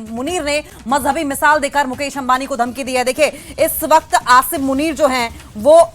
मुनीर ने मजहबी मिसाल देकर मुकेश अंबानी को धमकी दी है। देखिए, इस वक्त आसिम मुनीर जो हैं वो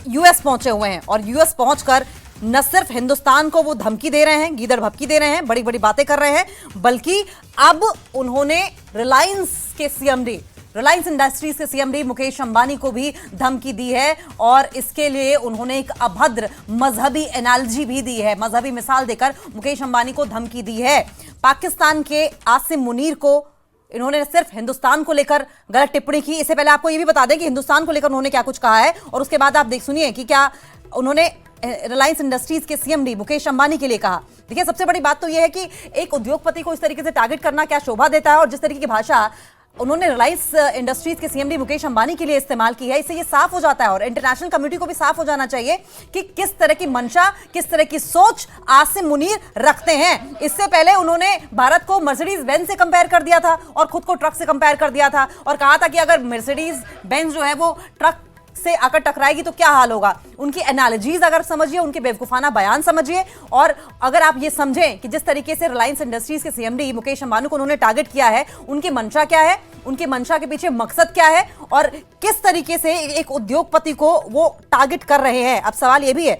यूएस पहुंचे हुए हैं और यूएस पहुंचकर न सिर्फ हिंदुस्तान को वो धमकी दे रहे हैं, गीदड़ भभकी दे रहे हैं, बड़ी बड़ी बातें कर रहे हैं, बल्कि अब उन्होंने रिलायंस इंडस्ट्रीज के सीएमडी मुकेश अंबानी को भी धमकी दी है और इसके लिए उन्होंने एक अभद्र मजहबी एनालॉजी भी दी है, मजहबी मिसाल देकर मुकेश अंबानी को धमकी दी है। पाकिस्तान के आसिम मुनीर को इन्होंने सिर्फ हिंदुस्तान को लेकर गलत टिप्पणी की। इससे पहले आपको यह भी बता दें कि हिंदुस्तान को लेकर उन्होंने क्या कुछ कहा है और उसके बाद आप देख सुनिए कि क्या उन्होंने रिलायंस इंडस्ट्रीज के सीएमडी मुकेश अंबानी के लिए कहा। देखिए, सबसे बड़ी बात तो यह है कि एक उद्योगपति को इस तरीके से टारगेट करना क्या शोभा देता है और जिस तरीके की भाषा उन्होंने रिलायंस इंडस्ट्रीज के सीएमडी मुकेश अंबानी के लिए इस्तेमाल की है, इससे ये साफ हो जाता है और इंटरनेशनल कम्युनिटी को भी साफ हो जाना चाहिए कि किस तरह की मंशा, किस तरह की सोच आसिम मुनीर रखते हैं। इससे पहले उन्होंने भारत को मर्सिडीज बेंज से कंपेयर कर दिया था और खुद को ट्रक से कंपेयर कर दिया था और कहा था कि अगर मर्सिडीज बेंज जो है वो ट्रक से आकर टकराएगी तो क्या हाल होगा। उनकी एनालॉजीज अगर समझिए, उनके बेवकूफाना बयान समझिए और अगर आप ये समझें कि जिस तरीके से रिलायंस इंडस्ट्रीज के सीएमडी मुकेश अंबानी को उन्होंने टारगेट किया है, उनकी मंशा क्या है, उनकी मंशा के पीछे मकसद क्या है और किस तरीके से एक उद्योगपति को वो टारगेट कर रहे हैं। अब सवाल ये भी है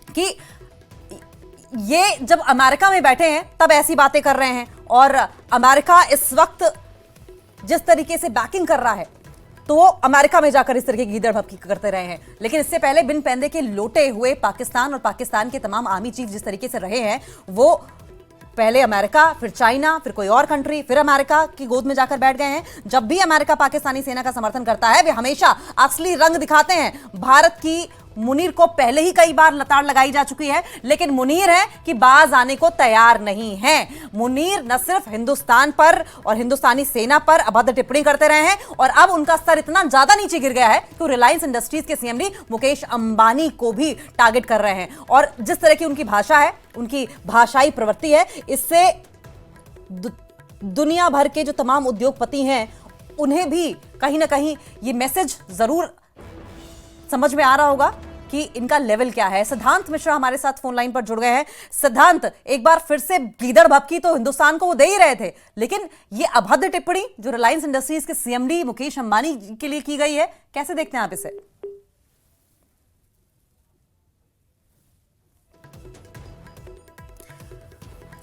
कि ये जब अमेरिका में बैठे हैं तब ऐसी बातें कर रहे हैं और अमेरिका इस वक्त जिस तरीके से बैकिंग कर रहा है तो वो अमेरिका में जाकर इस तरह की गीदड़ भभकी करते रहे हैं। लेकिन इससे पहले बिन पैंदे के लोटे हुए पाकिस्तान और पाकिस्तान के तमाम आर्मी चीफ जिस तरीके से रहे हैं, वो पहले अमेरिका, फिर चाइना, फिर कोई और कंट्री, फिर अमेरिका की गोद में जाकर बैठ गए हैं। जब भी अमेरिका पाकिस्तानी सेना का समर्थन करता है वे हमेशा असली रंग दिखाते हैं। भारत की मुनीर को पहले ही कई बार लताड़ लगाई जा चुकी है, लेकिन मुनीर है कि बाज आने को तैयार नहीं है। मुनीर न सिर्फ हिंदुस्तान पर और हिंदुस्तानी सेना पर अभद्र टिप्पणी करते रहे हैं और अब उनका स्तर इतना ज्यादा नीचे गिर गया है कि रिलायंस इंडस्ट्रीज के सीएमडी मुकेश अंबानी को भी टारगेट कर रहे हैं। और जिस तरह की उनकी भाषा है, उनकी भाषाई प्रवृत्ति है, इससे दुनिया भर के जो तमाम उद्योगपति हैं उन्हें भी कहीं ना कहीं ये मैसेज जरूर समझ में आ रहा होगा कि इनका लेवल क्या है। सिद्धांत मिश्रा हमारे साथ फोन लाइन पर जुड़ गए हैं। सिद्धांत, एक बार फिर से गीदड़ भभकी तो हिंदुस्तान को वो दे ही रहे थे, लेकिन ये अभद्र टिप्पणी जो रिलायंस इंडस्ट्रीज के सीएमडी मुकेश अंबानी के लिए की गई है, कैसे देखते हैं आप इसे?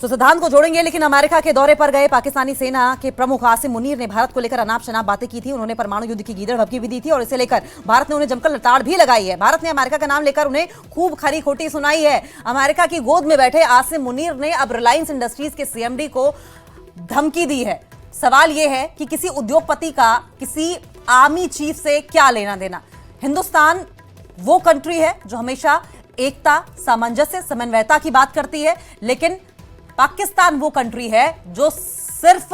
तो सिद्धांत को जोड़ेंगे, लेकिन अमेरिका के दौरे पर गए पाकिस्तानी सेना के प्रमुख आसिम मुनीर ने भारत को लेकर अनाप शनाप बातें की थी। उन्होंने परमाणु युद्ध की गीदड़ भभकी भी दी थी और इसे लेकर भारत ने उन्हें जमकर लताड़ भी लगाई है। भारत ने अमेरिका का नाम लेकर उन्हें खूब खरी खोटी सुनाई है। अमेरिका की गोद में बैठे आसिम मुनीर ने अब रिलायंस इंडस्ट्रीज के सीएमडी को धमकी दी है। सवाल यह है कि किसी उद्योगपति का किसी आर्मी चीफ से क्या लेना देना। हिंदुस्तान वो कंट्री है जो हमेशा एकता, सामंजस्य, समन्वयता की बात करती है, लेकिन पाकिस्तान वो कंट्री है जो सिर्फ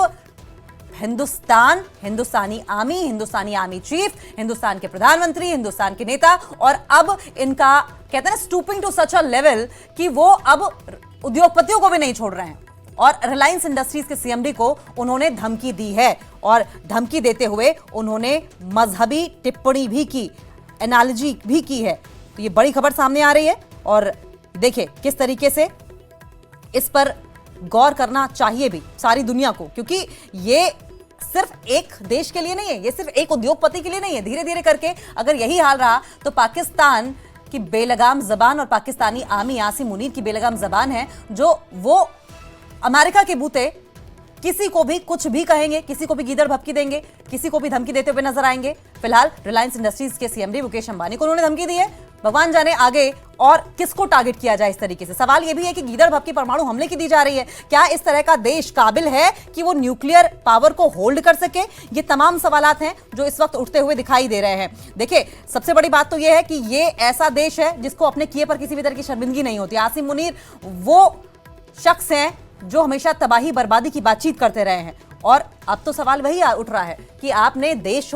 हिंदुस्तान, हिंदुस्तानी आर्मी चीफ, हिंदुस्तान के प्रधानमंत्री, हिंदुस्तान के नेता और अब इनका कहते हैं stooping to such a level कि वो अब उद्योगपतियों को भी नहीं छोड़ रहे हैं और रिलायंस इंडस्ट्रीज के सीएमडी को उन्होंने धमकी दी है और धमकी देते हुए उन्होंने मजहबी टिप्पणी भी की, एनालॉजी भी की है। तो ये बड़ी खबर सामने आ रही है और देखिए किस तरीके से इस पर गौर करना चाहिए भी सारी दुनिया को, क्योंकि ये सिर्फ एक देश के लिए नहीं है, ये सिर्फ एक उद्योगपति के लिए नहीं है। धीरे धीरे करके अगर यही हाल रहा तो पाकिस्तान की बेलगाम जबान और पाकिस्तानी आर्मी आसिम मुनीर की बेलगाम जबान है जो वो अमेरिका के बूते किसी को भी कुछ भी कहेंगे, किसी को भी गीदड़ भभकी देंगे, किसी को भी धमकी देते हुए नजर आएंगे। फिलहाल रिलायंस इंडस्ट्रीज के सीएमडी मुकेश अंबानी को उन्होंने धमकी दी है। भगवान जाने आगे और किसको टारगेट किया जाए इस तरीके से। सवाल यह भी है कि गीदड़ भभकी परमाणु हमले की दी जा रही है, क्या इस तरह का देश काबिल है कि वो न्यूक्लियर पावर को होल्ड कर सके? ये तमाम सवालात हैं जो इस वक्त उठते हुए दिखाई दे रहे हैं। देखिए, सबसे बड़ी बात तो यह है कि ये ऐसा देश है जिसको अपने किए पर किसी भी तरह की शर्मिंदगी नहीं होती। आसिम मुनीर वो शख्स हैं जो हमेशा तबाही बर्बादी की बातचीत करते रहे हैं और अब तो सवाल वही उठ रहा है कि आपने देश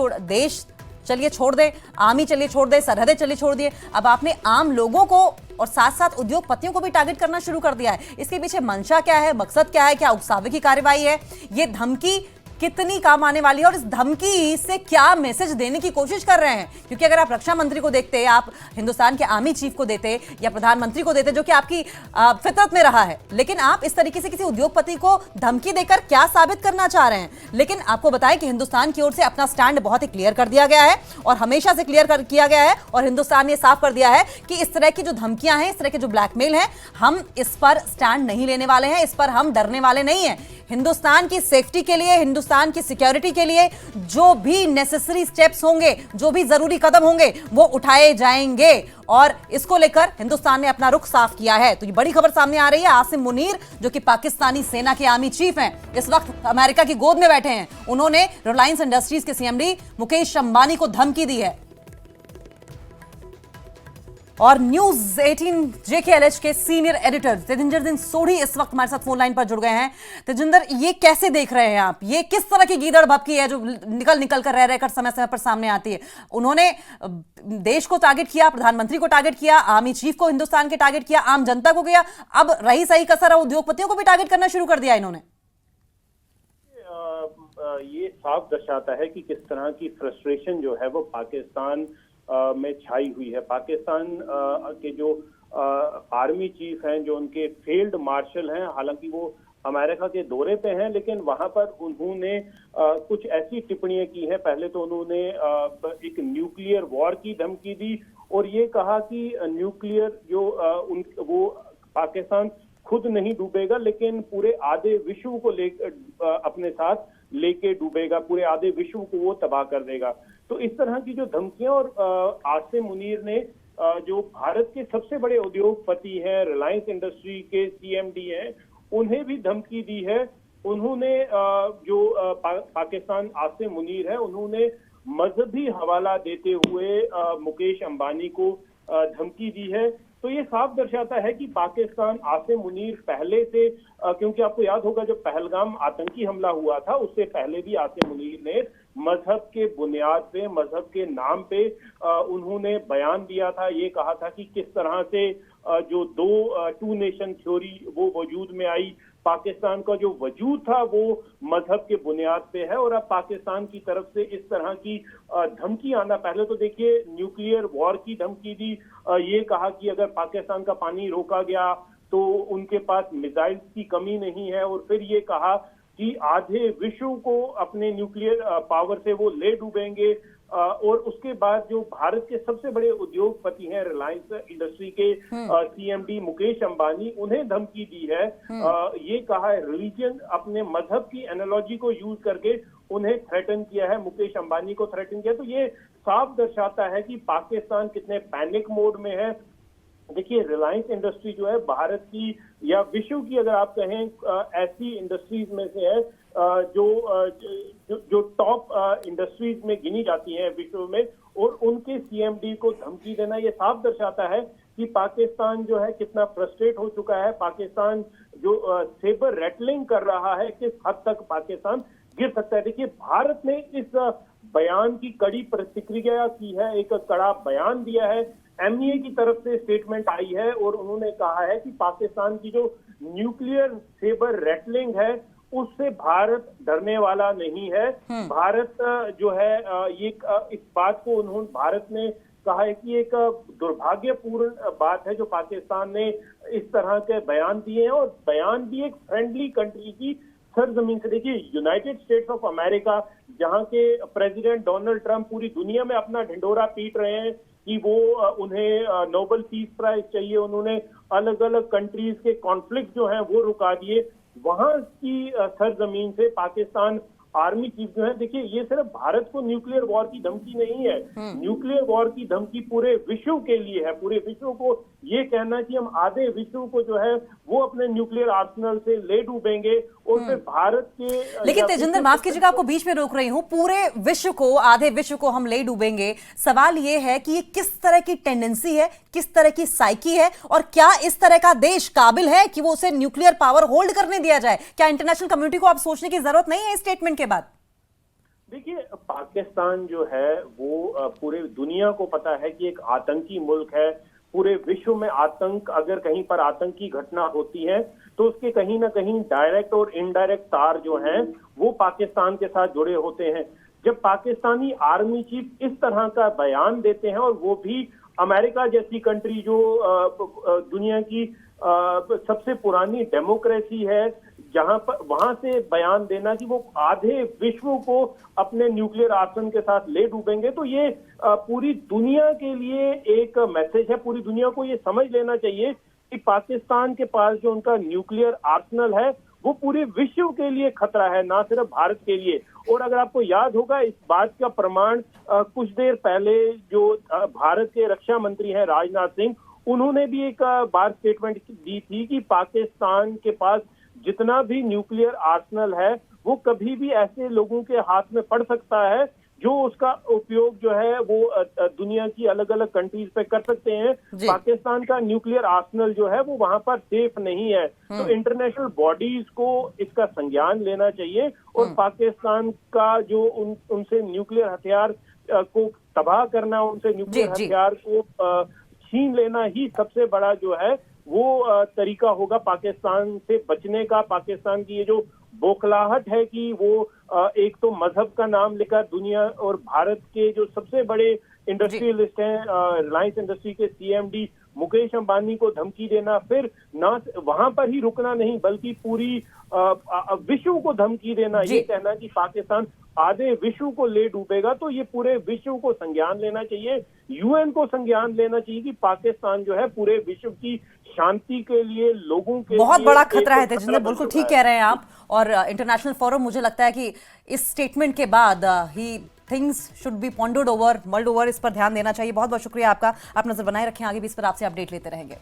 चलिए छोड़ दे, आर्मी चलिए छोड़ दे, सरहदें चलिए छोड़ दिए, अब आपने आम लोगों को और साथ साथ उद्योगपतियों को भी टारगेट करना शुरू कर दिया है। इसके पीछे मंशा क्या है, मकसद क्या है, क्या उकसावे की कार्रवाई है? ये धमकी कितनी काम आने वाली है और इस धमकी से क्या मैसेज देने की कोशिश कर रहे हैं। क्योंकि अगर आप रक्षा मंत्री को देखते, आप हिंदुस्तान के आर्मी चीफ को देते या प्रधानमंत्री को देते, जो कि आपकी फितरत में रहा है, लेकिन आप इस तरीके से किसी उद्योगपति को धमकी देकर क्या साबित करना चाह रहे हैं। लेकिन आपको बताएं कि हिंदुस्तान की ओर से अपना स्टैंड बहुत ही क्लियर कर दिया गया है और हमेशा से क्लियर किया गया है, और हिंदुस्तान ने साफ कर दिया है कि इस तरह की जो धमकियां हैं, इस तरह के जो ब्लैकमेल हैं, हम इस पर स्टैंड नहीं लेने वाले हैं, इस पर हम डरने वाले नहीं हैं। हिंदुस्तान की सेफ्टी के लिए, हिंदुस्तान की सिक्योरिटी के लिए जो भी नेसेसरी स्टेप्स होंगे, जो भी जरूरी कदम होंगे, वो उठाए जाएंगे। और इसको लेकर हिंदुस्तान ने अपना रुख साफ किया है। तो ये बड़ी खबर सामने आ रही है। आसिम मुनीर, जो कि पाकिस्तानी सेना के आर्मी चीफ हैं, इस वक्त अमेरिका की गोद में बैठे हैं। उन्होंने रिलायंस इंडस्ट्रीज के सीएमडी मुकेश अंबानी को धमकी दी है। और न्यूज 18 जेकेएलएच के सीनियर एडिटर तेजिंदर सिंह सोढ़ी इस वक्त हमारे साथ फोन लाइन पर जुड़ गए हैं। तेजिंदर, ये कैसे देख रहे हैं आप? ये किस तरह की गीदड़ भभकी है जो निकल कर रहकर समय समय पर सामने आती है? उन्होंने देश को टारगेट किया, प्रधानमंत्री को टारगेट किया, आर्मी चीफ को हिंदुस्तान के टारगेट किया, आम जनता को किया, अब रही सही कसर उद्योगपतियों को भी टारगेट करना शुरू कर दिया इन्होंने। ये साफ दर्शाता है कि किस तरह की फ्रस्ट्रेशन जो है वो पाकिस्तान में छाई हुई है। पाकिस्तान के जो आर्मी चीफ हैं, जो उनके फील्ड मार्शल हैं, हालांकि वो अमेरिका के दौरे पे हैं, लेकिन वहां पर उन्होंने कुछ ऐसी टिप्पणियां की हैं। पहले तो उन्होंने एक न्यूक्लियर वॉर की धमकी दी और ये कहा कि न्यूक्लियर जो वो पाकिस्तान खुद नहीं डूबेगा, लेकिन पूरे आधे विश्व को अपने साथ लेके डूबेगा, पूरे आधे विश्व को वो तबाह कर देगा। तो इस तरह की जो धमकियां, और आसिम मुनीर ने जो भारत के सबसे बड़े उद्योगपति हैं, रिलायंस इंडस्ट्री के सीएमडी हैं, उन्हें भी धमकी दी है। उन्होंने पाकिस्तान आसिम मुनीर है, उन्होंने मजहबी हवाला देते हुए मुकेश अंबानी को धमकी दी है। तो ये साफ दर्शाता है कि पाकिस्तान आसिम मुनीर पहले से, क्योंकि आपको याद होगा जब पहलगाम आतंकी हमला हुआ था, उससे पहले भी आसिम मुनीर ने मजहब के बुनियाद पे, मजहब के नाम पे उन्होंने बयान दिया था। ये कहा था कि किस तरह से जो टू नेशन थ्योरी वो वजूद में आई, पाकिस्तान का जो वजूद था वो मजहब के बुनियाद पे है। और अब पाकिस्तान की तरफ से इस तरह की धमकी आना, पहले तो देखिए न्यूक्लियर वॉर की धमकी दी, ये कहा कि अगर पाकिस्तान का पानी रोका गया तो उनके पास मिसाइल्स की कमी नहीं है, और फिर ये कहा कि आधे विश्व को अपने न्यूक्लियर पावर से वो ले डूबेंगे। और उसके बाद जो भारत के सबसे बड़े उद्योगपति हैं, रिलायंस इंडस्ट्री के सीएमडी मुकेश अंबानी, उन्हें धमकी दी है। ये कहा है, रिलीजन, अपने मजहब की एनालॉजी को यूज करके उन्हें थ्रेटन किया है, मुकेश अंबानी को थ्रेटन किया। तो ये साफ दर्शाता है कि पाकिस्तान कितने पैनिक मोड में है। देखिए, रिलायंस इंडस्ट्री जो है भारत की या विश्व की, अगर आप कहें, ऐसी इंडस्ट्रीज में से है जो टॉप इंडस्ट्रीज में गिनी जाती हैं विश्व में, और उनके सीएमडी को धमकी देना ये साफ दर्शाता है कि पाकिस्तान जो है कितना फ्रस्ट्रेट हो चुका है। पाकिस्तान जो सेबर रेटलिंग कर रहा है, किस हद तक पाकिस्तान गिर सकता है। देखिए, भारत ने इस बयान की कड़ी प्रतिक्रिया की है, एक कड़ा बयान दिया है। एमईए की तरफ से स्टेटमेंट आई है और उन्होंने कहा है कि पाकिस्तान की जो न्यूक्लियर सेबर रेटलिंग है उससे भारत डरने वाला नहीं है। भारत जो है इस बात को भारत ने कहा है कि एक दुर्भाग्यपूर्ण बात है जो पाकिस्तान ने इस तरह के बयान दिए हैं, और बयान भी एक फ्रेंडली कंट्री की सरजमीन से। देखिए, यूनाइटेड स्टेट्स ऑफ अमेरिका, जहां के प्रेसिडेंट डोनाल्ड ट्रंप पूरी दुनिया में अपना ढिंढोरा पीट रहे हैं कि वो उन्हें नोबेल पीस प्राइज चाहिए, उन्होंने अलग अलग कंट्रीज के कॉन्फ्लिक्ट जो हैं वो रुका दिए, वहां की सरजमीन से पाकिस्तान आर्मी चीफ जो है, देखिए, ये सिर्फ भारत को न्यूक्लियर वॉर की धमकी नहीं है, न्यूक्लियर वॉर की धमकी पूरे विश्व के लिए है। पूरे विश्व को ये कहना कि हम आधे विश्व को जो है वो अपने न्यूक्लियर आर्सेनल से ले डूबेंगे, और फिर भारत के। लेकिन तेजिंदर, माफ कीजिएगा, आपको बीच में रोक रही हूं। पूरे विश्व को, आधे विश्व को हम ले डूबेंगे, सवाल ये है कि ये किस तरह की टेंडेंसी है, किस तरह की साइकी है, और क्या इस तरह का देश काबिल है कि वो उसे न्यूक्लियर पावर होल्ड करने दिया जाए? क्या इंटरनेशनल कम्युनिटी को अब सोचने की जरूरत नहीं है इस स्टेटमेंट के बाद? देखिए, पाकिस्तान जो है वो पूरे दुनिया को पता है कि एक आतंकी मुल्क है। पूरे विश्व में आतंक, अगर कहीं पर आतंकी घटना होती है तो उसके कहीं ना कहीं डायरेक्ट और इनडायरेक्ट तार जो हैं वो पाकिस्तान के साथ जुड़े होते हैं। जब पाकिस्तानी आर्मी चीफ इस तरह का बयान देते हैं और वो भी अमेरिका जैसी कंट्री जो दुनिया की सबसे पुरानी डेमोक्रेसी है, जहां पर वहां से बयान देना कि वो आधे विश्व को अपने न्यूक्लियर आर्सन के साथ ले डूबेंगे, तो ये पूरी दुनिया के लिए एक मैसेज है। पूरी दुनिया को ये समझ लेना चाहिए कि पाकिस्तान के पास जो उनका न्यूक्लियर आर्सनल है वो पूरे विश्व के लिए खतरा है, ना सिर्फ भारत के लिए। और अगर आपको याद होगा, इस बात का प्रमाण कुछ देर पहले जो भारत के रक्षा मंत्री हैं राजनाथ सिंह, उन्होंने भी एक बार स्टेटमेंट दी थी कि पाकिस्तान के पास जितना भी न्यूक्लियर आर्सनल है वो कभी भी ऐसे लोगों के हाथ में पड़ सकता है जो उसका उपयोग जो है वो दुनिया की अलग अलग कंट्रीज पे कर सकते हैं। पाकिस्तान का न्यूक्लियर आर्सनल जो है वो वहां पर सेफ नहीं है। तो इंटरनेशनल बॉडीज को इसका संज्ञान लेना चाहिए और पाकिस्तान का जो उनसे न्यूक्लियर हथियार को तबाह करना, उनसे न्यूक्लियर हथियार को छीन लेना ही सबसे बड़ा जो है वो तरीका होगा पाकिस्तान से बचने का। पाकिस्तान की ये जो बौखलाहट है कि वो एक तो मजहब का नाम लेकर दुनिया और भारत के जो सबसे बड़े इंडस्ट्रियलिस्ट हैं, रिलायंस इंडस्ट्री के सीएमडी मुकेश अंबानी को धमकी देना, फिर ना वहां पर ही रुकना नहीं बल्कि पूरी विश्व को धमकी देना, ये कहना कि पाकिस्तान आधे विश्व को ले डूबेगा, तो ये पूरे विश्व को संज्ञान लेना चाहिए, यूएन को संज्ञान लेना चाहिए कि पाकिस्तान जो है पूरे विश्व की शांति के लिए, लोगों के बहुत लिए बड़ा खतरा है। तेजिंदर, बिल्कुल ठीक कह रहे हैं आप। और इंटरनेशनल फोरम, मुझे लगता है कि इस स्टेटमेंट के बाद ही things should be pondered over, mulled over, इस पर ध्यान देना चाहिए। बहुत बहुत शुक्रिया आपका। आप नजर बनाए रखें, आगे भी इस पर आपसे अपडेट लेते रहेंगे।